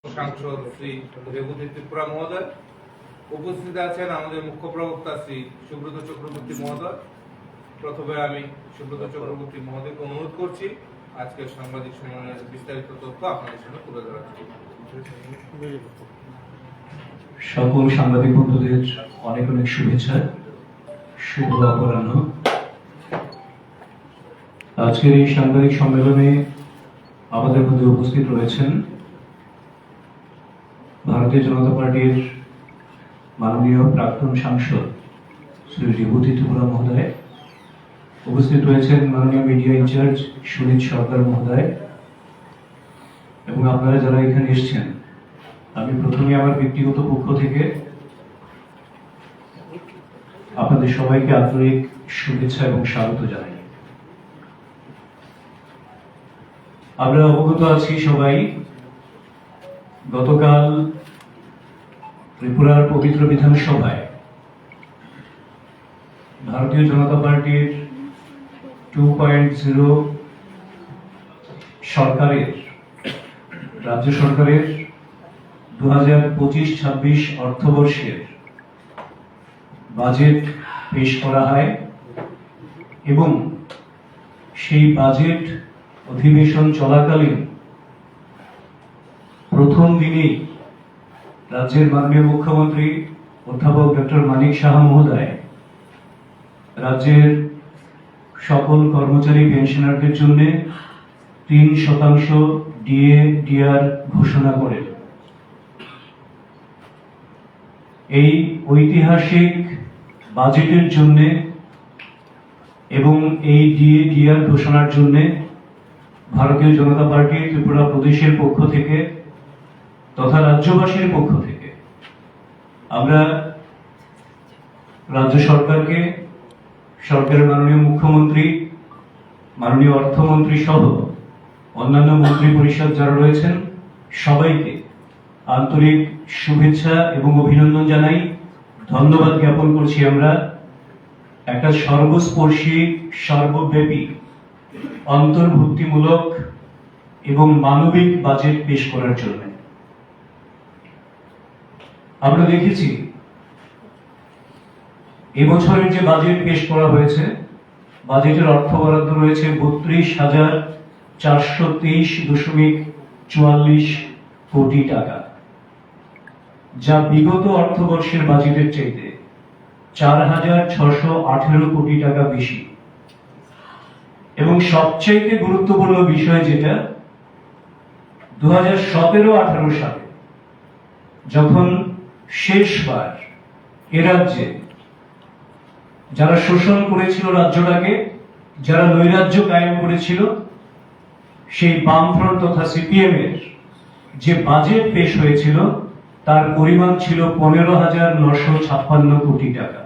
সাংসদ শ্রী রেবতী ত্রিপুরা মহোদয়, উপস্থিত আছেন আমাদের মুখ্য প্রবক্তা শ্রী সুব্রত চক্রবর্তী মহোদয়। প্রথমে আমি সুব্রত চক্রবর্তী মহোদয়কে অনুরোধ করছি আজকের সাংবাদিক সম্মেলনের বিস্তারিত তথ্য আপনাদের সামনে তুলে ধরার জন্য। সকল সাংবাদিক বন্ধুদের অনেক অনেক শুভেচ্ছা, শুভ অপরাহ্ন। আজকের এই সাংবাদিক সম্মেলনে আমাদের মধ্যে উপস্থিত রয়েছেন ভারতীয় জনতা পার্টির মাননীয় প্রাক্তন সাংসদ শ্রী রেবতী ত্রিপুরা মহোদয়, উপস্থিত রয়েছেন মাননীয় মিডিয়া ইনচার্জ সুনীত সরকার মহোদয়, এবং আপনারা যারা এখানে এসেছেন, আমি প্রথমে আমার ব্যক্তিগত পক্ষ থেকে আপনাদের সবাইকে আন্তরিক শুভেচ্ছা এবং স্বাগত জানাই। আমরা অবগত আছি সবাই, গতকাল ত্রিপুরার পবিত্র বিধানসভায় ভারতীয় জনতা পার্টির 2.0 সরকারের, রাজ্য সরকারের 2025-26 অর্থবর্ষের বাজেট পেশ করা হয় এবং সেই বাজেট অধিবেশন চলাকালীন প্রথম দিনেই রাজ্যের মাননীয় মুখ্যমন্ত্রী অধ্যাপক ডক্টর মানিক সাহা মহোদয় রাজ্যের সকল কর্মচারী পেনশনারদের জন্য 3% ডিএ ডিআর ঘোষণা করেন। এই ঐতিহাসিক বাজেটের জন্য এবং এই ডিএ ডিআর ঘোষণার জন্য ভারতীয় জনতা পার্টি ত্রিপুরা প্রদেশের পক্ষ থেকে তথা রাজ্যবাসীর পক্ষ থেকে আমরা রাজ্য সরকারকে, সরকারের মাননীয় মুখ্যমন্ত্রী, মাননীয় অর্থমন্ত্রী সহ অন্যান্য মন্ত্রী পরিষদ যারা রয়েছেন সবাইকে আন্তরিক শুভেচ্ছা এবং অভিনন্দন জানাই, ধন্যবাদ জ্ঞাপন করছি আমরা একটা সর্বস্পর্শী, সর্বব্যাপী, অন্তর্ভুক্তিমূলক এবং মানবিক বাজেট পেশ করার জন্য। আমরা দেখেছি এবছরের যে বাজেট পেশ করা হয়েছে, বাজেটের অর্থ বরাদ্দ রয়েছে 32,423.44 কোটি টাকা, যা বিগত অর্থবর্ষের বাজেটের চাইতে 4,618 কোটি টাকা বেশি। এবং সবচেয়ে গুরুত্বপূর্ণ বিষয় যেটা, 2017-18 সালে যখন শেষবার এ রাজ্যে যারা শোষণ করেছিল রাজ্যটাকে, যারা নৈরাজ্য কায়েম করেছিল, সেই বামফ্রন্ট তথা সিপিএম এর যে বাজেট পেশ হয়েছিল তার পরিমাণ ছিল 15,956 কোটি টাকা।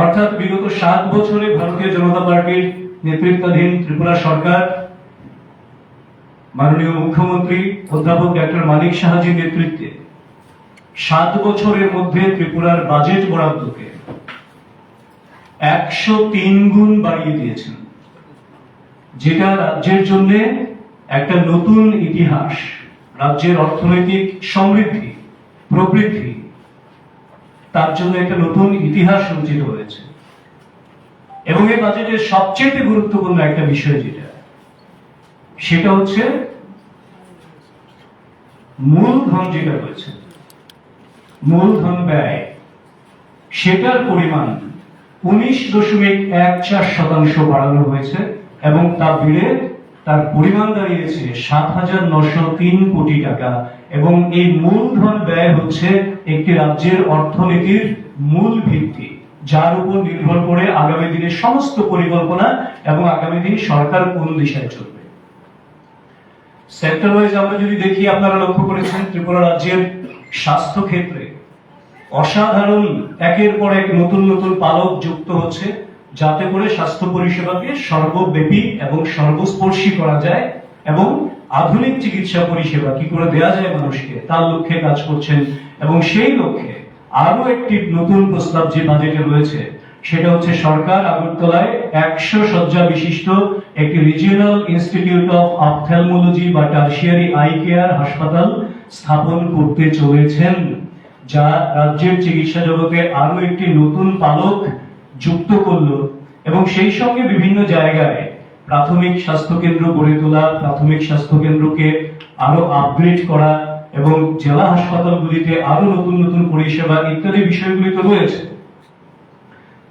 অর্থাৎ বিগত 7 বছরে ভারতীয় জনতা পার্টির নেতৃত্বাধীন ত্রিপুরা সরকার, মাননীয় মুখ্যমন্ত্রী অধ্যাপক ডক্টর মানিক সাহাজির নেতৃত্বে 7 বছরের মধ্যে ত্রিপুরার বাজেট বরাদ্দকে 103 গুণ বাড়িয়ে দিয়েছেন, যেটা রাজ্যের জন্য একটা নতুন ইতিহাস, রাজ্যের অর্থনৈতিক সমৃদ্ধি, প্রবৃদ্ধি, তার জন্য একটা নতুন ইতিহাস রচিত হয়েছে। এবং এই বাজেটের সবচেয়ে গুরুত্বপূর্ণ একটা বিষয় যেটা, সেটা হচ্ছে মূলধন যেটা রয়েছে, মূলধন ব্যয়, সেটার পরিমাণ 19.14% বাড়ানো হয়েছে এবং তা বেড়ে তার পরিমাণ দাঁড়িয়েছে 7,903 কোটি টাকা। এবং এই মূলধন ব্যয় হচ্ছে একটি রাজ্যের অর্থনীতির মূল ভিত্তি, যার উপর নির্ভর করে আগামী দিনের সমস্ত পরিকল্পনা এবং আগামী দিন সরকার কোন দিশায় চলবে। সেক্টর ওয়াইজ আমরা যদি দেখি, আপনারা লক্ষ্য করেছেন ত্রিপুরা রাজ্যের স্বাস্থ্য ক্ষেত্রে অসাধারণ একের পর এক নতুন নতুন পালক যুক্ত হচ্ছে, যাতে করে স্বাস্থ্য পরিষেবাকে সর্বব্যাপী এবং সর্বস্পর্শী করা যায় এবং আধুনিক চিকিৎসা পরিষেবা কি করে দেওয়া যায় মানুষকে, তার লক্ষ্যে কাজ করছেন। এবং সেই লক্ষ্যে আরো একটি নতুন প্রস্তাব যে বাজেটে রয়েছে, সেটা হচ্ছে সরকার আগরতলায় 100 শয্যা বিশিষ্ট একটি রিজিওনাল ইনস্টিটিউট অফ অপথ্যালমোলজি বা টারশিয়ারি আই কেয়ার হাসপাতাল স্থাপন করতে চলেছেন, যা রাজ্যের চিকিৎসা জগতে আরো একটি নতুন পালক যুক্ত করলো এবং সেই সঙ্গে বিভিন্ন জায়গায় প্রাথমিক স্বাস্থ্য কেন্দ্র গড়ে তোলা, প্রাথমিক স্বাস্থ্য কেন্দ্রকে আরো আপগ্রেড করা এবং জেলা হাসপাতালগুলিতে আরো নতুন নতুন পরিষেবা ইত্যাদি বিষয়গুলি তো রয়েছে।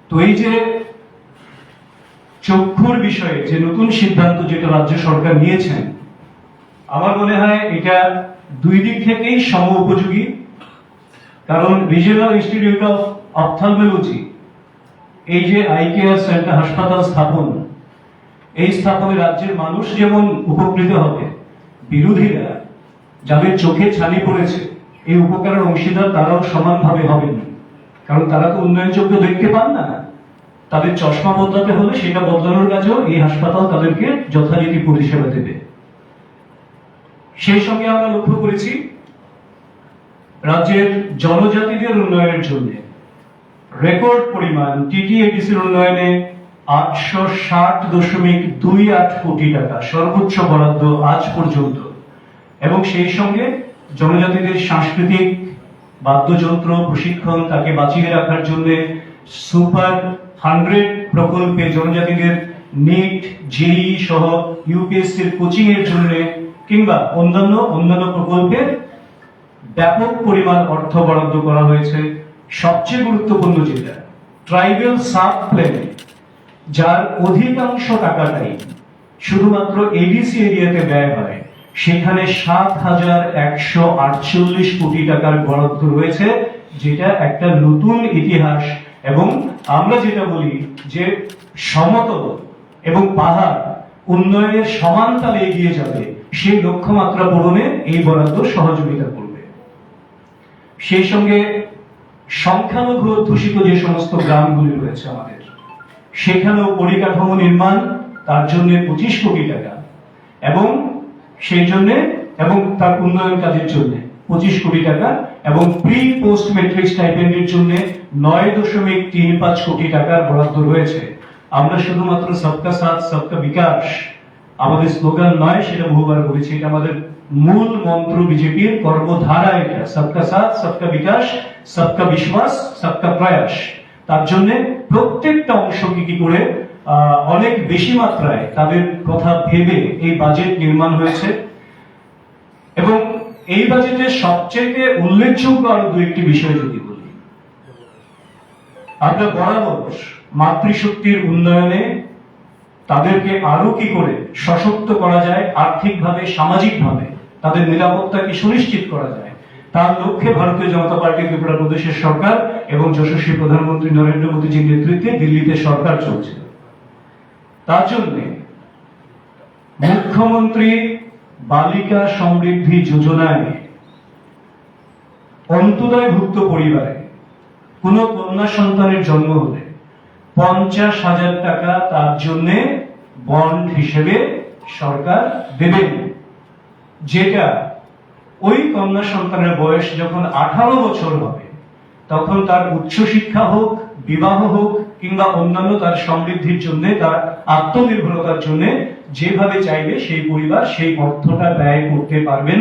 তো এই যে চক্ষুর বিষয়ে যে নতুন সিদ্ধান্ত যেটা রাজ্য সরকার নিয়েছেন, আমার মনে হয় এটা দুই দিক থেকেই সম উপযোগী। কারণ রিজিওনাল ইনস্টিটিউট অফ অপথ্যালমোলজি, এই যে আই কেয়ার সেন্টার হাসপাতাল স্থাপন, এই স্থাপনে রাজ্যের মানুষ যেমন উপকৃত হবে, বিরোধীরা যাদের চোখে ছানি পড়েছে এই উপকারের অংশীদার তারাও সমানভাবে হবেন, কারণ তারা তো উন্নয়নযোগ্য দেখতে পান না। তাদের চশমা বদলাতে হলে সেটা বদলানোর কাজেও এই হাসপাতাল তাদেরকে যথারীতি পরিষেবা দেবে। সেই সঙ্গে আমরা লক্ষ্য করেছি রাজ্যের জনজাতিদের উন্নয়নের জন্য রেকর্ড পরিমাণ টিটিএডিসির উন্নয়নে 860.28 কোটি টাকা সর্বোচ্চ বরাদ্দ আজ পর্যন্ত, এবং সেই সঙ্গে জনজাতিদের সাংস্কৃতিক বাদ্যযন্ত্র প্রশিক্ষণ তাকে বাঁচিয়ে রাখার জন্য সুপার 100 প্রকল্পে জনজাতিদের নিট, জেই সহ ইউপিএসসির কোচিং এর জন্য কিংবা অন্যান্য প্রকল্পে ব্যাপক পরিমাণ অর্থ বরাদ্দ করা হয়েছে। সবচেয়ে গুরুত্বপূর্ণ যেটা ট্রাইবাল সাব প্ল্যানে, যার অধিকাংশ টাকাটাই শুধুমাত্র এডিসি এরিয়াতে ব্যয় হয়, সেখানে 7,148 কোটি টাকার বরাদ্দ রয়েছে, যেটা একটা নতুন ইতিহাস। এবং আমরা যেটা বলি যে সমতল এবং পাহাড় উন্নয়নের সমান তালে এগিয়ে যাবে, সেই লক্ষ্যমাত্রা পূরণে এই বরাদ্দ সহযোগিতা করবে। সেই সঙ্গে সংখ্যালঘু অধ্যুষিত যে সমস্ত গ্রামগুলি রয়েছে আমাদের, সেখানেও পরিকাঠামো নির্মাণ, তার জন্য 25 কোটি টাকা, এবং সেই জন্য এবং তার উন্নয়ন কাজের জন্য 25 কোটি টাকা, এবং প্রি পোস্ট ম্যাট্রিক স্টাইপেন্ডের জন্য 9.35 কোটি টাকার বরাদ্দ রয়েছে। আমরা শুধুমাত্র সবকা সাথ সবকা বিকাশ আমাদের স্লোগান নয়, সেটা বহুবার বলেছি, এটা আমাদের মূল মন্ত্র, বিজেপির কর্মধারা এটা, সবকা সাথ সবকা বিকাশ সবকা বিশ্বাস সবকা প্রয়াস। তার জন্য প্রত্যেকটা অংশকে কি করে অনেক বেশি মাত্রায় তাদের কথা ভেবে এই বাজেট নির্মাণ হয়েছে। এবং এই বাজেটে সবচেয়ে উল্লেখযোগ্য আরো দু একটি বিষয় যদি বলি, আমরা বরাবর মাতৃশক্তির উন্নয়নে তাদেরকে আরো কি করে সশক্ত করা যায়, আর্থিকভাবে সামাজিকভাবে তাদের নিরাপত্তাকে সুনিশ্চিত করা যায়, তার লক্ষ্যে ভারতীয় জনতা পার্টি ত্রিপুরা প্রদেশের সরকার এবং যশস্বী প্রধানমন্ত্রী নরেন্দ্র মোদীজির নেতৃত্বে দিল্লিতে সরকার চলছে। তার জন্য মুখ্যমন্ত্রী বালিকা সমৃদ্ধি যোজনায় অন্তোদয়ভুক্ত পরিবারে কোন কন্যা সন্তানের জন্ম হলে 50,000 টাকা তার জন্য বন্ড হিসেবে সরকার দেবেন, যেটা ওই কন্যা সন্তানের বয়স যখন 18 বছর হবে তখন তার উচ্চশিক্ষা হোক, বিবাহ হোক কিংবা অন্যান্য তার সমৃদ্ধির জন্য, তার আত্মনির্ভরতার জন্য যেভাবে চাইবে সেই পরিবার সেই অর্থটা ব্যয় করতে পারবেন।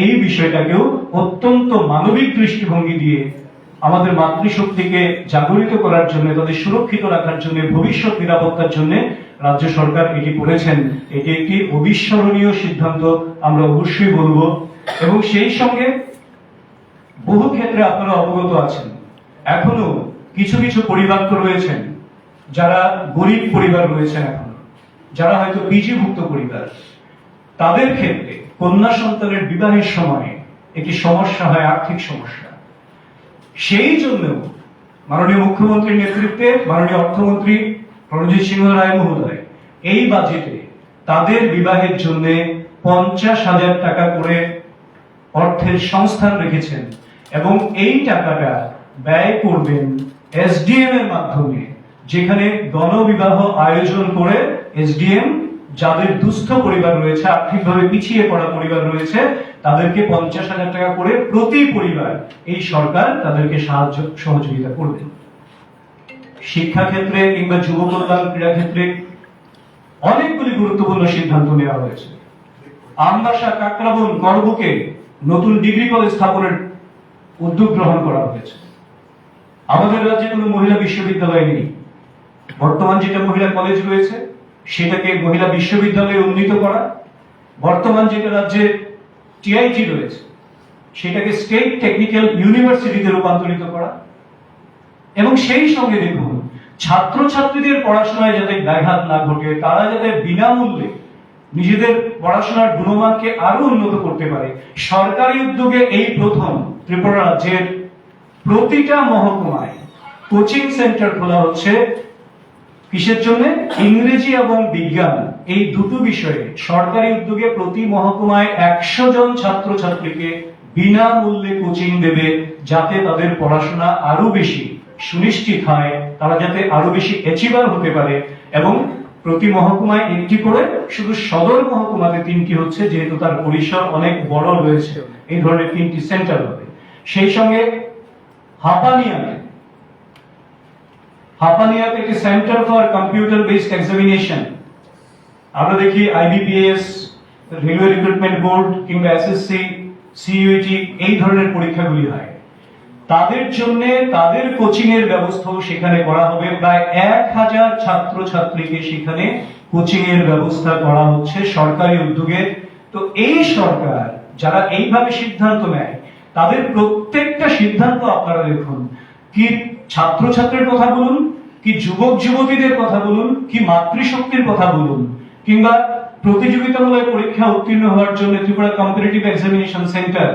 এই বিষয়টাকেও অত্যন্ত মানবিক দৃষ্টিভঙ্গি দিয়ে আমাদের মাতৃশক্তিকে জাগরিত করার জন্য, তাদের সুরক্ষিত রাখার জন্য, ভবিষ্যৎ নিরাপত্তার জন্য রাজ্য সরকার এটি করেছেন। এটি একটি অবিস্মরণীয় সিদ্ধান্ত, আমরা অবশ্যই বলবো। এবং সেই সঙ্গে বহু ক্ষেত্রে আপনারা অবগত আছেন, এখনো কিছু কিছু পরিবার তো রয়েছেন যারা গরিব পরিবার রয়েছেন, এখনো যারা হয়তো পিজিভুক্ত পরিবার, তাদের ক্ষেত্রে কন্যা সন্তানের বিবাহের সময় একটি সমস্যা হয়, আর্থিক সমস্যা। সেই জন্য মাননীয় মুখ্যমন্ত্রীর নেতৃত্বে মাননীয় অর্থমন্ত্রী রণজিৎ সিংহ রায় মহোদয় এই বাজেটে তাদের বিবাহের জন্য 50,000 টাকা করে অর্থের সংস্থান রেখেছেন, এবং এই টাকাটা ব্যয় করবেন এসডিএম এর মাধ্যমে, যেখানে গণবিবাহ আয়োজন করে এসডিএম যাদের দুস্থ পরিবার রয়েছে, আর্থিকভাবে পিছিয়ে পড়া পরিবার রয়েছে, তাদেরকে 50,000 টাকা করে প্রতি পরিবার এই সরকার তাদেরকে সহযোগিতা করবেন। শিক্ষাক্ষেত্রে কিংবা যুব কল্যাণ ক্রীড়া ক্ষেত্রে অনেকগুলি গুরুত্বপূর্ণ সিদ্ধান্ত নেওয়া হয়েছে। আমবাসা, কাকরাবন, করবুকে নতুন ডিগ্রি কলেজ স্থাপনের উদ্যোগ গ্রহণ করা হয়েছে। আমাদের রাজ্যে কোনো মহিলা বিশ্ববিদ্যালয় নেই। বর্তমান যেটা মহিলা কলেজ রয়েছে সেটাকে মহিলা বিশ্ববিদ্যালয়ে উন্নীত করা, বর্তমান যেটা রাজ্যে টিআইটি রয়েছে সেটাকে স্টেট টেকনিক্যাল ইউনিভার্সিটিতে রূপান্তরিত করা, এবং সেই সঙ্গে দেখুন ছাত্রছাত্রীদের পড়াশোনায় যাতে ব্যাঘাত না ঘটে, তারা যাতে বিনামূল্যে নিজেদের পড়াশোনার গুণমানকে আরো উন্নত করতে পারে, সরকারি উদ্যোগে এই প্রথম ত্রিপুরা রাজ্যের প্রতিটা মহকুমায় কোচিং সেন্টার খোলা হচ্ছে। কিসের জন্য? ইংরেজি এবং বিজ্ঞান এই দুটো বিষয়ে সরকারি উদ্যোগে প্রতি মহকুমায় 100 জন ছাত্রছাত্রীকে বিনামূল্যে কোচিং দেবে, যাতে তাদের পড়াশোনা আরো বেশি সুনিশ্চিত হয়, তারা যাতে আরো বেশি অ্যাচিভার হতে পারে। এবং প্রতি মহকুমায় একটি করে, শুধু সদর মহকুমাতে 3টি হচ্ছে, যেহেতু তার পরিসর অনেক বড় রয়েছে এই ধরনের 3টি সেন্টার হবে। সেই সঙ্গে হাপানিয়াতে একটি centre for computer based examination. আমরা দেখি আইবিপিএস, রেলওয়ে রিক্রুটমেন্ট বোর্ড কিংবা এসএসসি, সিইউটি এই ধরনের পরীক্ষাগুলি হয়, তাদের জন্য তাদের কোচিং এর ব্যবস্থাও সেখানে করা হবে। প্রায় 1000 ছাত্রছাত্রীকে সেখানে কোচিং এর ব্যবস্থা করা হচ্ছে সরকারি উদ্যোগে। তো এই সরকার যারা এইভাবে সিদ্ধান্ত নেয়, তাদের প্রত্যেকটা সিদ্ধান্ত আপনারা দেখুন, কি ছাত্রছাত্রীর কথা বলুন, কি যুবক যুবতীদের কথা বলুন, কি মাতৃশক্তির কথা বলুন, কিংবা প্রতিযোগিতামূলক পরীক্ষা উত্তীর্ণ হওয়ার জন্য ত্রিপুরা কম্পিটিটিভ এক্সামিনেশন সেন্টার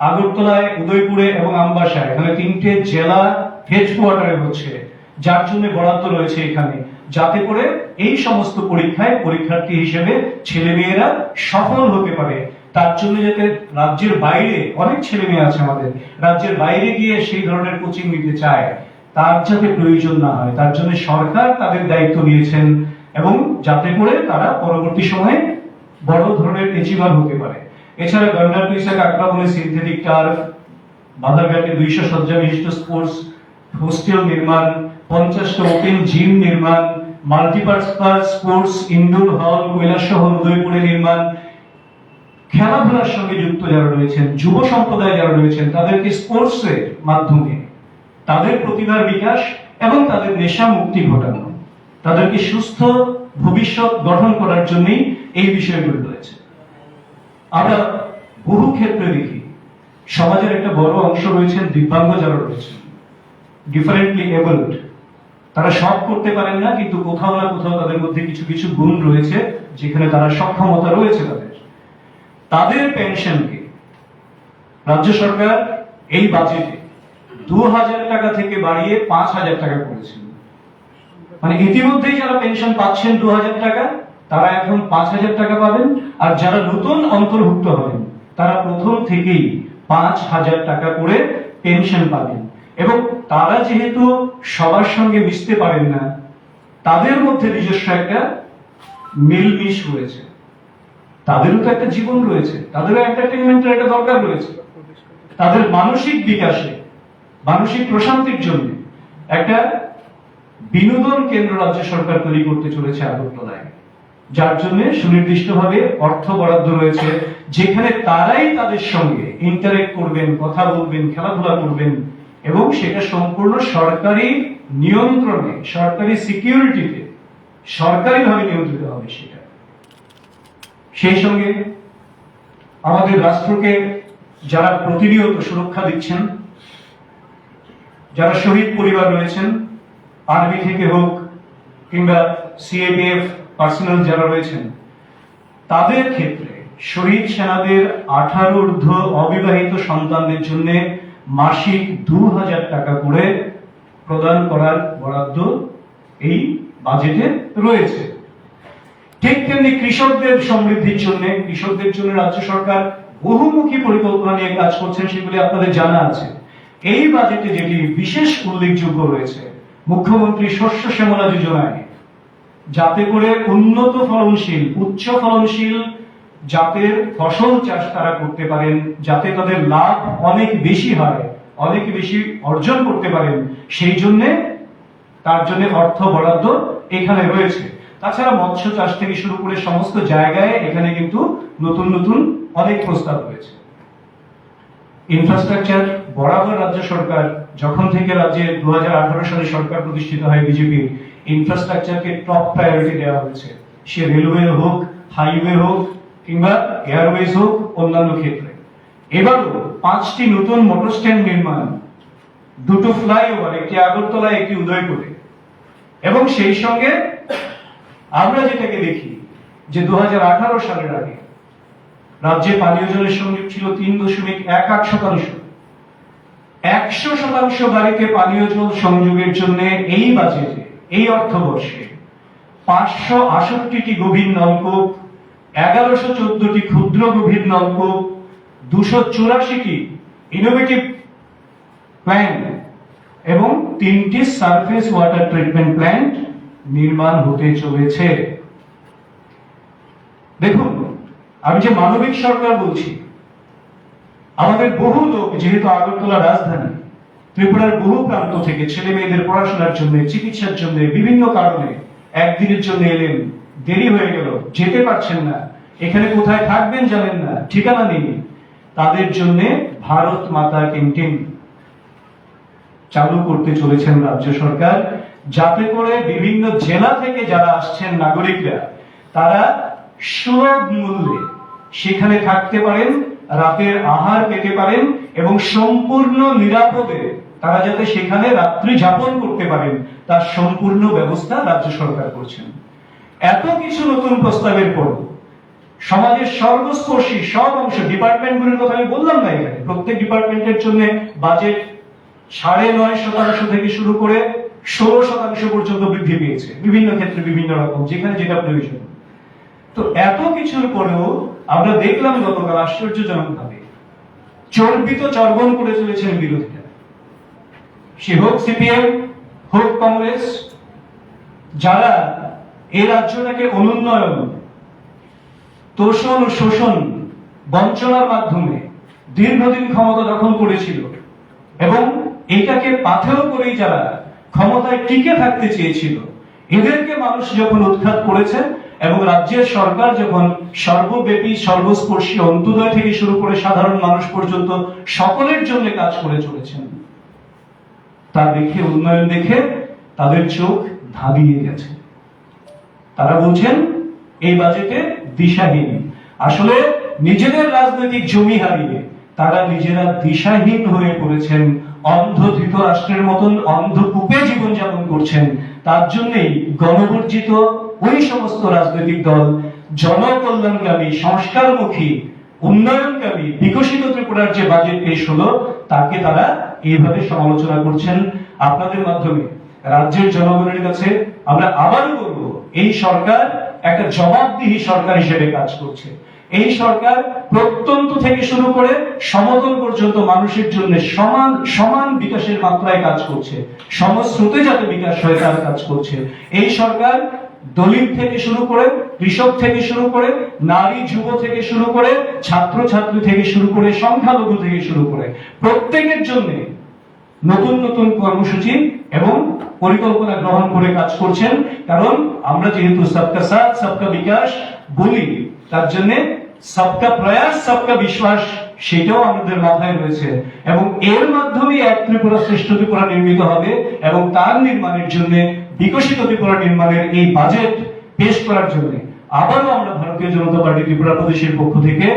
আগরতলায়, উদয়পুরে এবং আমবাসায়, এখানে 3টে জেলা হেডকোয়ার্টারে হচ্ছে, যার জন্য বরাদ্দ রয়েছে এখানে, যাতে করে এই সমস্ত পরীক্ষায় পরীক্ষার্থী হিসেবে ছেলেমেয়েরা সফল হতে পারে। তার জন্য যাতে রাজ্যের বাইরে অনেক ছেলে মেয়ে আছে আমাদের, রাজ্যের বাইরে গিয়ে সেই ধরনের কোচিং নিতে চায়, তার যাতে প্রয়োজন না হয়, তার জন্য সরকার তাদের দায়িত্ব নিয়েছেন, এবং যাতে করে তারা পরবর্তী সময়ে বড় ধরনের অ্যাচিভার হতে পারে। এছাড়া গন্ডারপিসা, কাকরাবনে সিনথেটিক টার্ফ, বাধারঘাটে 200 শয্যা বিশিষ্ট স্পোর্টস হোস্টেল নির্মাণ, 50টা ওপেন জিম নির্মাণ, মাল্টিপারপাস স্পোর্টস ইনডোর হল কৈলাসহর উদয়পুরে নির্মাণ, খেলাধুলার সঙ্গে যুক্ত যারা রয়েছেন, যুব সম্প্রদায় যারা রয়েছেন, তাদেরকে স্পোর্টসের মাধ্যমে তাদের প্রতিভার বিকাশ এবং তাদের নেশা মুক্তি ঘটানো, তাদেরকে সুস্থ ভবিষ্যৎ গঠন করার জন্যই এই বিষয়গুলো রয়েছে। আমরা বহু ক্ষেত্রে দেখি সমাজের একটা বড় অংশ রয়েছেন দিব্যাঙ্গ যারা রয়েছেন, ডিফারেন্টলি এবলড, তারা সব করতে পারেন না, কিন্তু কোথাও না কোথাও তাদের মধ্যে কিছু কিছু গুণ রয়েছে যেখানে তারা সক্ষমতা রয়েছে তাদের পেনশনকে রাজ্য সরকার এই বাজেটে 2000 টাকা থেকে বাড়িয়ে 5000 টাকা করেছিল। মানে ইতিমধ্যেই যারা পেনশন পাচ্ছেন 2000 টাকা, তারা এখন 5000 টাকা পাবেন, আর যারা নতুন অন্তর্ভুক্ত হবেন তারা প্রথম থেকেই 5000 টাকা করে পেনশন পাবেন। এবং তারা যেহেতু সবার সঙ্গে মিশতে পারেন না, তাদের মধ্যে নিজস্ব একটা মিলমিশ রয়েছে, তাদেরও তো একটা জীবন রয়েছে, তাদেরও এন্টারটেইনমেন্টের একটা দরকার রয়েছে, তাদের মানসিক বিকাশে, মানসিক প্রশান্তির জন্য একটা বিনোদন কেন্দ্র রাজ্য সরকার তৈরি করতে চলেছে আগরতলায়, যার জন্য সুনির্দিষ্টভাবে অর্থ বরাদ্দ রয়েছে, যেখানে তারাই তাদের সঙ্গে ইন্টারেক্ট করবেন, কথা বলবেন, খেলাধুলা করবেন, এবং সেটা সম্পূর্ণ সরকারি নিয়ন্ত্রণে, সরকারি সিকিউরিটিতে, সরকারিভাবে নিয়ন্ত্রিত হবে সেটা। সেই সঙ্গে আমাদের রাষ্ট্রকে যারা প্রতিনিয়ত সুরক্ষা দিচ্ছেন, যারা শহীদ পরিবার রয়েছেন, আর্মি থেকে হোক কিংবা সিএপিএফ পার্সোনাল যারা রয়েছেন, তাদের ক্ষেত্রে শহীদ সেনাদের 18 ঊর্ধ্ব অবিবাহিত সন্তানদের জন্য মাসিক 2000 টাকা করে প্রদান করার বরাদ্দ এই বাজেটে রয়েছে। ঠিক তেমনি কৃষকদের সমৃদ্ধির জন্য, কৃষকদের জন্য রাজ্য সরকার বহুমুখী পরিকল্পনা নিয়ে কাজ করছেন, সেগুলি আপনাদের জানা আছে। এই বাজেটে যেটি বিশেষ উল্লেখযোগ্য রয়েছে, মুখ্যমন্ত্রী শস্য শ্যামলা যোজনায়, যাতে করে উন্নত ফলনশীল, উচ্চ ফলনশীল জাতের ফসল চাষ তারা করতে পারেন, যাতে তাদের লাভ অনেক বেশি হয়, অনেক বেশি অর্জন করতে পারেন, সেই জন্য তার জন্য অর্থ বরাদ্দ এখানে রয়েছে। তাছাড়া মৎস্য চাষ থেকে শুরু করে সমস্ত জায়গায় এখানে কিন্তু নতুন নতুন অনেক প্রস্তাব রয়েছে। ইনফ্রাস্ট্রাকচার বরাবর রাজ্য সরকার যখন থেকে রাজ্যে 2018 সালে সরকার প্রতিষ্ঠিত হয় বিজেপির, ইনফ্রাস্ট্রাকচারকে টপ প্রায়োরিটি দেওয়া হয়েছে। সে রেলওয়ে হোক, হাইওয়ে হোক কিংবা এয়ারওয়েজ হোক, অন্যান্য ক্ষেত্রে। এবারও 5টি নতুন মোটর স্ট্যান্ড নির্মাণ, 2টো ফ্লাইওভার, একটি আগরতলায় একটি উদয়পুরে। এবং সেই সঙ্গে আমরা যেটাকে দেখি যে 2018 সালের আগে রাজ্যে পানীয় জলের সংযোগ ছিল 3.18%। 100% বাড়িতে পানীয় জল সংযোগের জন্য এই বাজেটে, এই অর্থবর্ষে 568টি গভীর নলকূপ, 1114টি ক্ষুদ্র গভীর নলকূপ, 284টি ইনোভেটিভ প্ল্যান্ট এবং 3টি সারফেস ওয়াটার ট্রিটমেন্ট প্ল্যান্ট নির্মাণ হতে চলেছে। দেখুন, আমি যে মানবিক সরকার বলছি, আমাদের বহু লোক, যেহেতু আগরতলা রাজধানী, ত্রিপুরার বহু প্রান্ত থেকে ছেলে মেয়েদের পড়াশোনার জন্য, চিকিৎসার জন্য, বিভিন্ন কারণে একদিনের জন্য এলেন, দেরি হয়ে গেল, যেতে পারছেন না, এখানে কোথায় থাকবেন জানেন না, ঠিকানা নেই, তাদের জন্য ভারত মাতা ক্যান্টিন চালু করতে চলেছেন রাজ্য সরকার, যাতে করে বিভিন্ন জেলা থেকে যারা আসছেন নাগরিকরা, তারা সুলভ মূল্যে সেখানে থাকতে পারেন, রাতের আহার পেতে পারেন এবং সম্পূর্ণ নিরাপদে তারা যাতে সেখানে রাত্রি যাপন করতে পারেন, তার সম্পূর্ণ ব্যবস্থা রাজ্য সরকার করছেন। এত কিছু নতুন প্রস্তাবের পর সমাজের সর্বস্পর্শী সব অংশ, ডিপার্টমেন্টগুলোর কথা আমি বললাম না, এখানে প্রত্যেক ডিপার্টমেন্টের জন্য বাজেট 9.5% থেকে শুরু করে 16% পর্যন্ত বৃদ্ধি পেয়েছে, বিভিন্ন ক্ষেত্রে বিভিন্ন রকম, যেখানে যেটা প্রয়োজন। তো এত কিছুর পরেও আমরা দেখলাম গতকাল আশ্চর্যজনক ভাবে চর্বিত চর্বণ করে চলেছেন বিরোধীরা, সে হোক সিপিএম হোক কংগ্রেস, যারা এই রাজ্যটাকে অনুন্নয়ন, তোষণ ও শোষণ, বঞ্চনার মাধ্যমে দীর্ঘদিন ক্ষমতা দখল করেছিল এবং এটাকে পাথেয় করেই যারা ক্ষমতায় টিকে থাকতে চেয়েছিল, এদেরকে মানুষ যখন উৎখাত করেছে এবং রাজ্যের সরকার যখন সর্বব্যাপী, সর্বস্পর্শী, অন্ত্যোদয় থেকে শুরু করে সাধারণ মানুষ পর্যন্ত সকলের জন্য কাজ করে চলেছেন, তা দেখে, উন্নয়ন দেখে তাদের চোখ ধাঁধিয়ে গেছে। তারা বলছেন এই বাজেটে দিশাহীন। আসলে নিজেদের রাজনৈতিক জমি হারিয়ে তারা নিজেরা দিশাহীন হয়ে পড়েছেন, অন্ধ ধৃতরাষ্ট্রের মতন অন্ধকূপে জীবনযাপন করছেন। তার জন্যই গণবর্জিত ওই সমস্ত রাজনৈতিক দল জনকল্যাণকামী, সংস্কারমুখী, উন্নয়নকামী, বিকশিত ত্রিপুরার যে বাজেট পেশ হলো, তাকে তারা এইভাবে সমালোচনা করছেন। আপনাদের মাধ্যমে রাজ্যের জনগণের কাছে আমরা আবারও বলবো, এই সরকার একটা জবাবদিহি সরকার হিসেবে কাজ করছে। এই সরকার প্রত্যন্ত থেকে শুরু করে সমতল পর্যন্ত মানুষের জন্য সমান সমান বিকাশের মাত্রায় কাজ করছে, সমস্রোতে যাতে বিকাশ হয় তার কাজ করছে। এই সরকার দলিত থেকে শুরু করে, কৃষক থেকে শুরু করে, নারী যুব থেকে শুরু করে, ছাত্র ছাত্রী থেকে শুরু করে, সংখ্যালঘু থেকে শুরু করে প্রত্যেকের জন্য নতুন নতুন কর্মসূচি এবং পরিকল্পনা গ্রহণ করে কাজ করছেন। কারণ আমরা যেহেতু সবকা সাথ সবকা বিকাশ বলি, তার জন্য সবকা প্রয়াস সবকা বিশ্বাস, সেটাও আমাদের মাথায় রয়েছে এবং এর মাধ্যমে এক ত্রিপুরা শ্রেষ্ঠ ত্রিপুরা নির্মিত হবে এবং তার নির্মাণের জন্য, বিকশিত ত্রিপুরা নির্মাণের এই বাজেট পেশ করার জন্য আবারও আমরা ভারতীয় জনতা পার্টি ত্রিপুরা প্রদেশের পক্ষ থেকে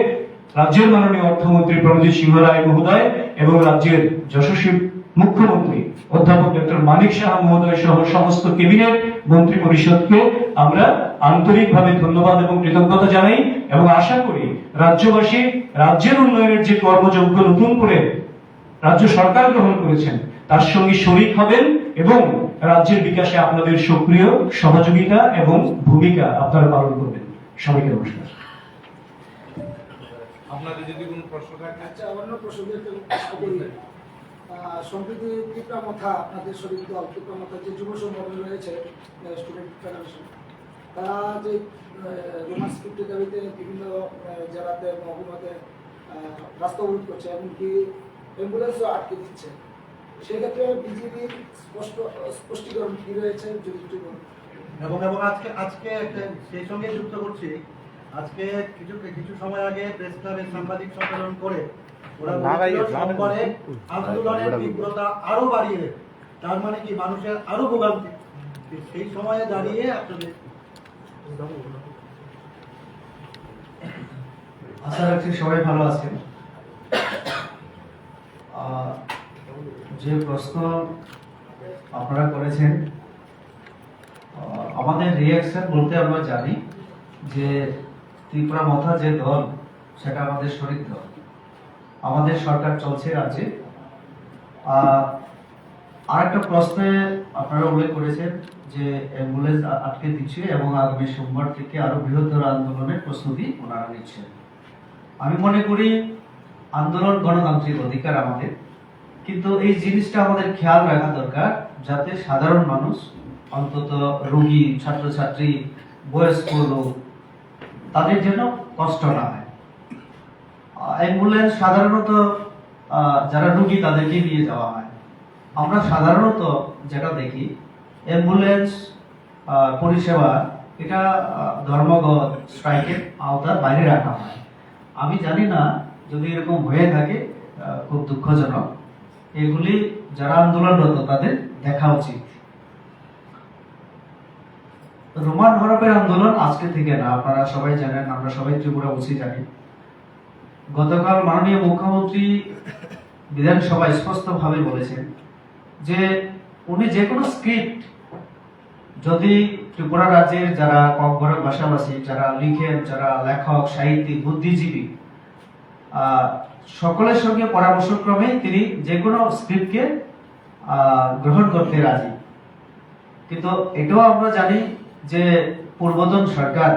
রাজ্যের মাননীয় অর্থমন্ত্রী প্রণজিৎ সিংহ রায় মহোদয় এবং রাজ্যের যশস্বী মুখ্যমন্ত্রী অধ্যাপক ডক্টর মানিক সাহা মহোদয় সহ সমস্ত ক্যাবিনেট মন্ত্রী পরিষদকে আমরা আন্তরিকভাবে ধন্যবাদ এবং কৃতজ্ঞতা জানাই এবং আশা করি রাজ্যবাসী রাজ্যের উন্নয়নের যে কর্মযজ্ঞ নতুন করে রাজ্য সরকার গ্রহণ করেছেন, তার সঙ্গে শরিক হবেন এবং রাজ্যের বিকাশে আপনাদের সক্রিয় সহযোগিতা এবং ভূমিকা আপনারা পালন করবেন। সবাইকে নমস্কার। আপনাদের যদি কোনো প্রশ্ন থাকে। আচ্ছা, অন্য প্রসঙ্গে সম্প্রতি ত্রিপুরামথা, আপনাদের শরীর দল ত্রিপুরামথা যে যুব সংগঠন রয়েছে, স্টুডেন্ট ফেডারেশন, তারা যে রোমান স্ক্রিপ্টের দাবিতে বিভিন্ন জেলাতে, মহকুমাতে রাস্তা অবরোধ করছে, এমনকি অ্যাম্বুলেন্সও আটকে দিচ্ছে। সেক্ষেত্রে বিজেপির স্পষ্টীকরণ কি রয়েছে যদি একটু বলুন। এবং আজকে সেই সঙ্গে যুক্ত করছি, আজকে কিছু সময় আগে প্রেস ক্লাবে সাংবাদিক সম্মেলন করে ওরা বলেছিল সোমবারে আন্দোলনের তীব্রতা আরো বাড়িয়ে দেবে। তার মানে কি মানুষের আরো ভোগান্তি। সেই সময়ে দাঁড়িয়ে আপনাদের আশা রাখছি সবাই ভালো আছেন। যে প্রশ্ন আপনারা করেছেন, আমাদের রিয়াকশন বলতে আমরা জানি যে ত্রিপুরা মথা যে দল সেটা আমাদের শরিক দল, আমাদের সরকার চলছে রাজ্যে। আর একটা প্রশ্নে আপনারা উল্লেখ করেছেন যে অ্যাম্বুলেন্স আটকে দিচ্ছে এবং আগামী সোমবার থেকে আরো বৃহত্তর আন্দোলনের প্রস্তুতি ওনারা নিচ্ছেন। আমি মনে করি আন্দোলন গণতান্ত্রিক অধিকার আমাদের, কিন্তু এই জিনিসটা আমাদের খেয়াল রাখা দরকার যাতে সাধারণ মানুষ, অন্তত রোগী, ছাত্রছাত্রী, বয়স্ক লোক, তাদের যেন কষ্ট না হয়। অ্যাম্বুলেন্স সাধারণত যারা রোগী তাদেরকে নিয়ে যাওয়া হয়। আমরা সাধারণত যেটা দেখি অ্যাম্বুলেন্স পরিষেবা এটা ধর্মঘট স্ট্রাইকের আওতার বাইরে রাখা হয়। আমি জানি না যদি এরকম হয়ে থাকে, খুব দুঃখজনক। এগুলি যারা আন্দোলনরত তাদের দেখা উচিত। রোমান হরপের আন্দোলন আজকে থেকে না, আপনারা সবাই জানেন, আমরা সবাই ত্রিপুরাবাসী জানি। গতকাল মাননীয় মুখ্যমন্ত্রী বিধানসভায় স্পষ্টভাবে বলেছেন যে উনি যে কোনো স্ক্রিপ্ট যদি ত্রিপুরা রাজ্যের যারা ককবরক ভাষাভাষী, যারা লিখেন, যারা লেখক, সাহিত্যিক, বুদ্ধিজীবী, সকলের সঙ্গে পরামর্শক্রমে তিনি যে কোনো স্ক্রিপ্টকে গ্রহণ করতে রাজি। কিন্তু এটাও আমরা জানি যে পূর্বতন সরকার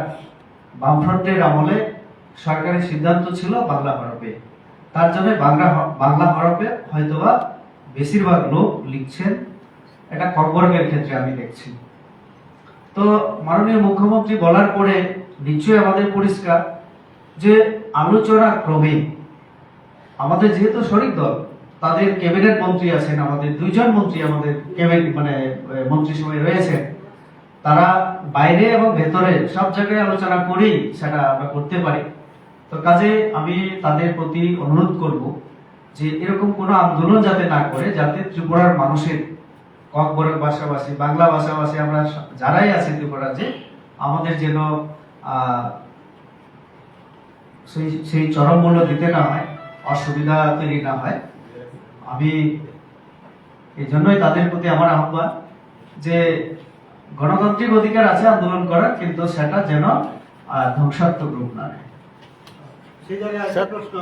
বামফ্রন্টের আমলে সরকারের সিদ্ধান্ত ছিল বাংলা হরফে। তার জন্য বাংলা হরফে হয়তোবা বেশিরভাগ লোক লিখছেন, এটা ককবরকের ক্ষেত্রে আমি দেখছি। তো মাননীয় মুখ্যমন্ত্রী বলার পরে নিশ্চয়ই আমাদের পরিষ্কার যে আলোচনা ক্রমে আমাদের যেহেতু শরিক দল, তাদের ক্যাবিনেট মন্ত্রী আছেন, আমাদের 2 জন মন্ত্রী আমাদের ক্যাবিনেট মন্ত্রিসভায় রয়েছেন, তারা বাইরে এবং ভেতরে সব জায়গায় আলোচনা করেই সেটা আমরা করতে পারি। তো কাজে আমি তাদের প্রতি অনুরোধ করব যে এরকম কোনো আন্দোলন যাতে না করে, যাতে ত্রিপুরার মানুষের ককবরক ভাষাভাষী, বাংলা ভাষাভাষী আমরা যারাই আছি ত্রিপুরা, যে আমাদের যেন সেই চরম মূল্য দিতে না হয়, অসুবিধা তৈরি না হয়। আমি এই জন্যই তাদের প্রতি আমার আহ্বান যে গণতান্ত্রিক অধিকার আছে আন্দোলন করার, কিন্তু সেটা যেন ধ্বংসাত্মক রূপ না নেয়। সেই জায়গায় একটা প্রশ্ন,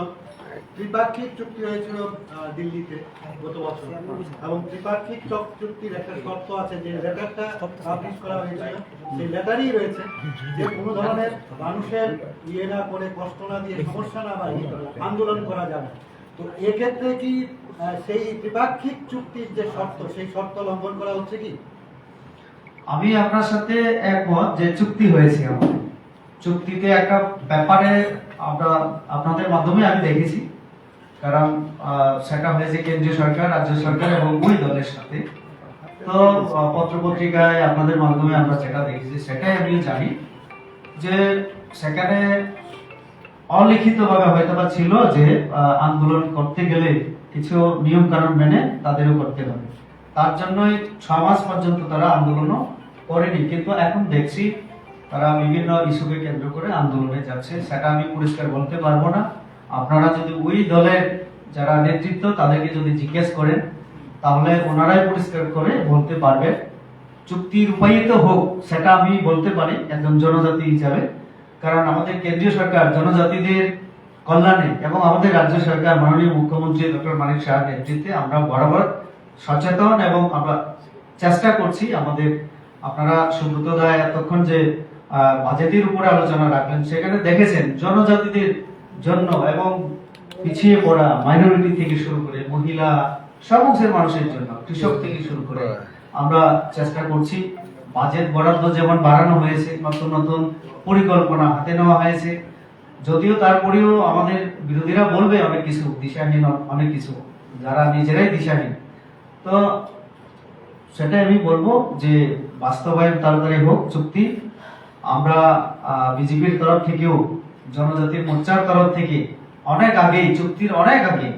ত্রিপাক্ষিক চুক্তি হয়েছিল দিল্লিতে গত বছর, এবং ত্রিপাক্ষিক চুক্তির একটা শর্ত আছে যে লেটারটা পাবলিশ করা হয়েছিল, সেই লেটারই রয়েছে যে কোনো ধরনের মানুষের ইয়ে না করে, কষ্ট না দিয়ে, সমস্যা না বাড়িয়ে আন্দোলন করা যাবে। তো এক্ষেত্রে কি সেই ত্রিপাক্ষিক চুক্তির যে শর্ত, সেই শর্ত লঙ্ঘন করা হচ্ছে কি? আমি আপনার সাথে একমত যে চুক্তি হয়েছে, আমাদের চুক্তিতে একটা ব্যাপারে আমরা আপনাদের মাধ্যমে আমি দেখেছি, কারণ সেটা হয়েছে কেন্দ্রীয় সরকার, রাজ্য সরকার এবং ওই দলের সাথে। তো পত্রপত্রিকায় আপনাদের মাধ্যমে আমরা যেটা দেখেছি সেটাই আমি জানি যে সেখানে অলিখিতভাবে হয়তোবা ছিল যে আন্দোলন করতে গেলে কিছু নিয়ম কানুন মেনে তাদেরও করতে হবে। তার জন্যই 6 মাস পর্যন্ত তারা আন্দোলনও করেনি, কিন্তু এখন দেখছি তারা বিভিন্ন ইস্যুকে কেন্দ্র করে আন্দোলনে যাচ্ছে। সেটা আমি পরিষ্কার বলতে পারবো না। আপনারা যদি ওই দলের যারা নেতৃত্ব তাদেরকে যদি জিজ্ঞেস করেন তাহলে ওনারাই পরিষ্কার করে বলতে পারবে। চুক্তি রূপায়িত হোক সেটা আমি বলতে পারি একজন জনজাতি হিসাবে, কারণ আমাদের কেন্দ্রীয় সরকার জনজাতিদের কল্যাণে এবং আমাদের রাজ্য সরকার মাননীয় মুখ্যমন্ত্রী ডক্টর মানিক শাহের নেতৃত্বে আমরা বরাবর সচেতন এবং আমরা চেষ্টা করছি। আমাদের আপনারা সুব্রত রায় এতক্ষণ যে বাজেটের উপরে আলোচনা রাখলেন, সেখানে দেখেছেন জনজাতিদের জন্য এবং পিছিয়ে পড়া মাইনরিটি থেকে শুরু করে মহিলা, সব অংশের মানুষের জন্য, কৃষক থেকে শুরু করে আমরা চেষ্টা করছি। বাজেট বরাদ্দ যেমন বাড়ানো হয়েছে, নতুন নতুন পরিকল্পনা হাতে নেওয়া হয়েছে, যদিও তারপরেও আমাদের বিরোধীরা বলবে অনেক কিছু দিশাহীন, অনেক কিছু যারা নিজেরাই দিশাহীন। তো সেটাই আমি বলবো যে বাস্তবায়ন তাড়াতাড়ি হোক চুক্তি। আমরা বিজেপির তরফ থেকেও জনজাতি মোর্চার তরফ থেকে অনেক আগেই, চুক্তির অনেক আগে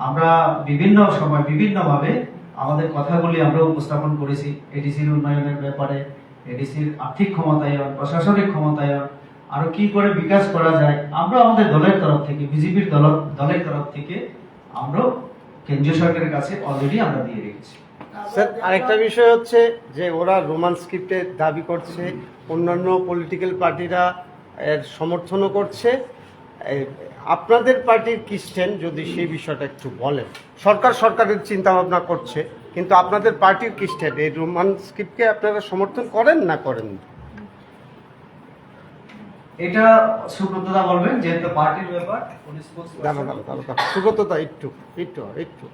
আমরা বিভিন্ন সময় বিভিন্নভাবে আমাদের কথাগুলি আমরা উপস্থাপন করেছি। এডিসির উন্নয়নের ব্যাপারে, এডিসির আর্থিক ক্ষমতায়ন, প্রশাসনিক ক্ষমতায়ন, আরো কি করে বিকাশ করা যায়, আমরা আমাদের দলের তরফ থেকে, বিজেপির দলের তরফ থেকে আমরা কেন্দ্রীয় সরকারের কাছে অলরেডি আমরা দিয়ে রেখেছি। স্যার, আরেকটা বিষয় হচ্ছে যে ওরা রোমান স্ক্রিপ্টের দাবি করছে, অন্যান্য পলিটিক্যাল পার্টিরা এর সমর্থনও করছে। আপনাদের পার্টির কি স্ট্যান্ড, যদি সেই বিষয়টা একটু বলেন। সরকারের চিন্তা ভাবনা করছে, কিন্তু আপনাদের পার্টির কি স্ট্যান্ড, এই রোমান স্ক্রিপ্টকে আপনারা সমর্থন করেন না করেন? এটা সুব্রতদা বলবেন, যেহেতু পার্টির ব্যাপার। সুব্রতদা একটু একটু একটু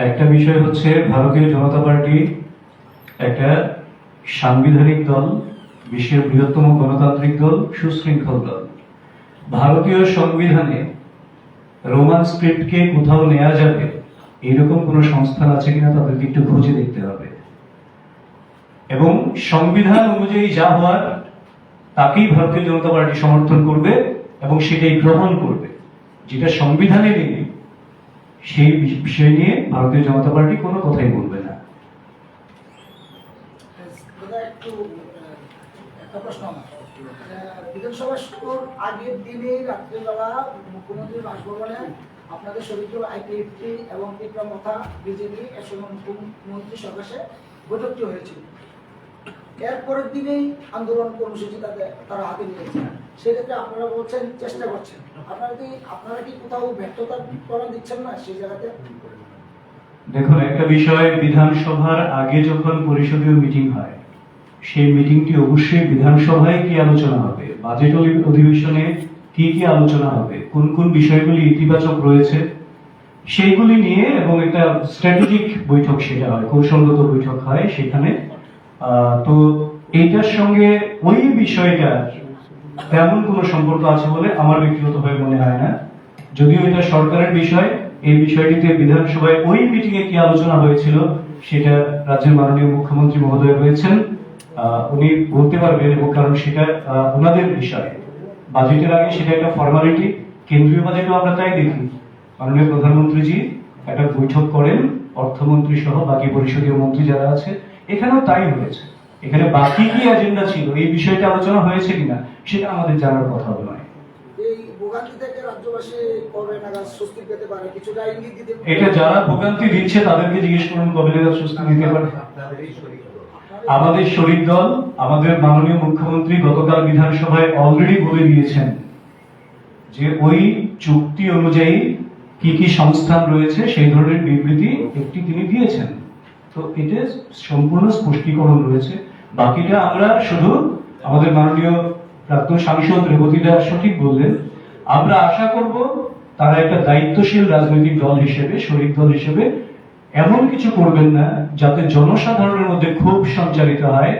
একটা বিষয় হচ্ছে, ভারতীয় জনতা পার্টি একটা সাংবিধানিক দল, বিশ্বের বৃহত্তম গণতান্ত্রিক দল, সুশৃঙ্খল দল। ভারতীয় সংবিধানে রোমান স্ক্রিপ্টকে কোথাও নেওয়া যাবে এরকম কোন সংস্থান আছে কিনা তাদেরকে একটু খুঁজে দেখতে হবে, এবং সংবিধান অনুযায়ী যা হওয়ার তাকেই ভারতীয় জনতা পার্টি সমর্থন করবে এবং সেটাই গ্রহণ করবে। যেটা সংবিধানে নেই সেই বিষয় নিয়ে ভারতীয় জনতা পার্টি কোনো কথাই বলবে না। দাদা, একটু একটা প্রশ্ন আমার। বিধানসভা শুরুর আগের দিনে রাত্রিবেলা মুখ্যমন্ত্রীর বাসভবনে আপনাদের শরীর আইপিএফটি এবং পিপরামথা বিজেপি এবং মুখ্যমন্ত্রী সকাশে বৈঠকটি হয়েছিল। এরপরের দিনেই আন্দোলন কর্মসূচি তারা হাতে নিয়েছে। সেক্ষেত্রে আপনারা বলছেন চেষ্টা করছেন, আপনারা কি কোথাও ব্যর্থতার প্রমাণ দিচ্ছেন না সেই জায়গাতে? দেখুন, একটা বিষয়, বিধানসভার আগে যখন পরিষদীয় মিটিং হয়, সেই মিটিংটি অবশ্যই বিধানসভায় কি আলোচনা হবে, বাজেট অধিবেশনে কি কি আলোচনা হবে, কোন কোন বিষয়গুলি ইতিবাচক রয়েছে সেইগুলি নিয়ে, এবং একটা স্ট্র্যাটেজিক বৈঠক সেটা হয়, কৌশলগত বৈঠক হয় সেখানে। তো এইটার সঙ্গে ওই বিষয়টার তেমন কোনো সম্পর্ক আছে বলে আমার ব্যক্তিগতভাবে মনে হয় না। যদিও এটা সরকারের বিষয়, এই বিষয়টিতে বিধানসভায় ওই মিটিং এ কি আলোচনা হয়েছিল সেটা রাজ্যের মাননীয় মুখ্যমন্ত্রী মহোদয় রয়েছেন, উনি বলতে পারবেন, এবং কারণ সেটা ওনাদের বিষয়। বাজেটের আগে সেটা একটা ফর্মালিটি, কেন্দ্রীয় বাজেটও আমরা তাই দেখি, মাননীয় প্রধানমন্ত্রীজি একটা বৈঠক করেন অর্থমন্ত্রী সহ বাকি পরিষদীয় মন্ত্রী যারা আছে, এখানেও তাই হয়েছে। এখানে বাকি কি এজেন্ডা ছিল, এই বিষয়টা আলোচনা হয়েছে কিনা সেটা আমাদের জানার কথা নয়। এই ভোগান্তি থেকে রাজ্যবাসী কবে নাগাদ স্বস্তি পেতে পারে, কিছুটা ইঙ্গিত দিতে পারে? এটা যারা ভোগান্তি দিচ্ছে তাদেরকে জিজ্ঞেস করুন কবে নাগাদ স্বস্তি দিতে পারে। আমাদের শরিক দল, আমাদের মাননীয় মুখ্যমন্ত্রী গতকাল বিধানসভায় অলরেডি বলে দিয়েছেন যে ওই চুক্তি অনুযায়ী কি কি সংস্থান রয়েছে সেই ধরনের বিবৃতি একটি তিনি দিয়েছেন। তো এটা সম্পূর্ণ স্পষ্টীকরণ রয়েছে। বাকিটা আমরা শুধু, আমাদের মাননীয় প্রাক্তন সাংসদ রেবতীদা সঠিক বললেন, আমরা আশা করব তারা একটা দায়িত্বশীল রাজনৈতিক দল হিসেবে, শরিক দল হিসেবে এমন কিছু করবেন না যাতে জনসাধারণের মধ্যে ক্ষোভ সঞ্চারিত হয়,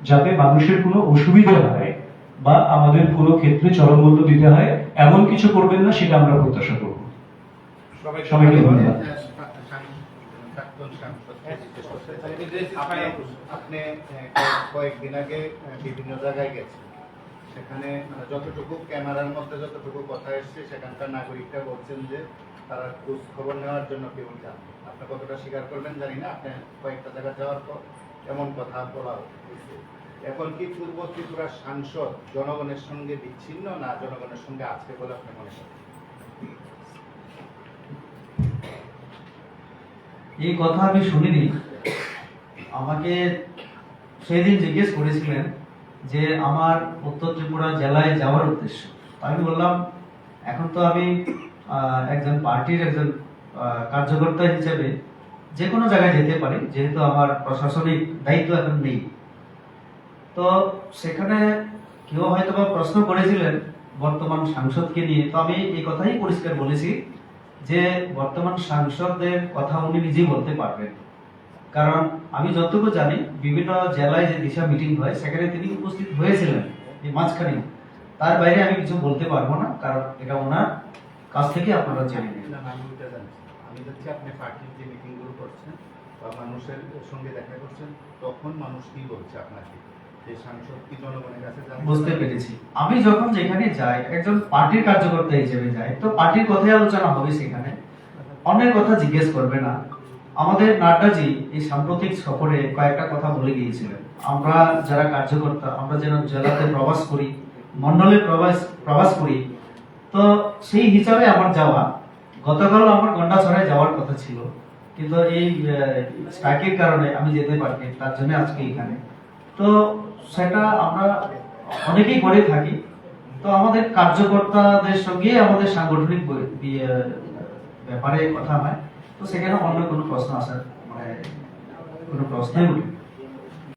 যাতে মানুষের কোনো অসুবিধা হয় বা আমাদের কোনো ক্ষেত্রে চরম মূল্য দিতে হয়, এমন কিছু করবেন না, সেটা আমরা প্রত্যাশা করব। সবাইকে ধন্যবাদ। আপনি কয়েকদিন আগে বিভিন্ন জায়গায় গেছেন, সেখানে যতটুকু ক্যামেরার মধ্যে যতটুকু কথা এসছে সেখানকার নাগরিকরা বলছেন যে তারা খোঁজ খবর নেওয়ার জন্য কেউ যান। আপনি কতটা স্বীকার করবেন জানি না, আপনি কয়েকটা জায়গা যাওয়ার পর এমন কথা বলা হয়েছে। এখন কি পূর্ব ত্রিপুরার সাংসদ জনগণের সঙ্গে বিচ্ছিন্ন না জনগণের সঙ্গে আছে বলে আপনি মনে করেন? এই কথা আমি শুনিনি। আমাকে সেদিন জিজ্ঞেস করেছিলেন যে আমার উত্তর ত্রিপুরা জেলায় যাওয়ার উদ্দেশ্য। আমি বললাম এখন তো আমি একজন পার্টির একজন কার্যকর্তা হিসেবে যে কোনো জায়গায় যেতে পারি, যেহেতু আমার প্রশাসনিক দায়িত্ব এখন নেই। তো সেখানে কেউ হয়তো বা প্রশ্ন করেছিলেন বর্তমান সাংসদকে নিয়ে, তো আমি এই কথাই পরিষ্কার বলেছি যে বর্তমান সাংসদদের কথা উনি নিজেই বলতে পারবেন। কারণ আমি যতটুকু জানি বিভিন্ন জেলায় যে দিশা মিটিং হয় সেখানে তিনি উপস্থিত হয়েছিলেন এই মাঝখানে। তার বাইরে আমি কিছু বলতে পারবো না, কারণ এটা ওনার কাছ থেকে আপনারা জেনে নিন। না, আমি ওইটা জানি। আমি যাচ্ছি আপনি পার্টির যে মিটিংগুলো করছেন বা মানুষের সঙ্গে দেখা করছেন, তখন মানুষ কি বলছে আপনাকে, যে সাংসদ কি জনগণের কাছে জানতে বুঝতে পেরেছি। আমি যখন যেখানে যাই, একজন পার্টির কার্যকর্তা হিসেবে যাই, তো পার্টির কথাই আলোচনা হবে সেখানে, অনেক কথা জিজ্ঞেস করবে না। আমাদের নাড্ডাজি এই সাম্প্রতিক সফরে কয়েকটা কথা বলে গিয়েছিলেন। আমরা যারা কার্যকর্তা, আমরা যেন জেলাতে প্রবাস করি, মন্ডলে প্রবাস করি, তো সেই হিসাবে আমার যাওয়া। গতকাল আমার গন্ডাছড়ায় যাওয়ার কথা ছিল, কিন্তু এই স্ট্রাইকের কারণে আমি যেতে পারিনি, তার জন্য আজকে এখানে। তো সেটা আমরা অনেকেই করে থাকি। তো আমাদের কার্যকর্তাদের সঙ্গে আমাদের সাংগঠনিক ব্যাপারে কথা হয়, তো সেখানে অন্য কোনো প্রশ্ন আসার কোনো প্রশ্নই উঠে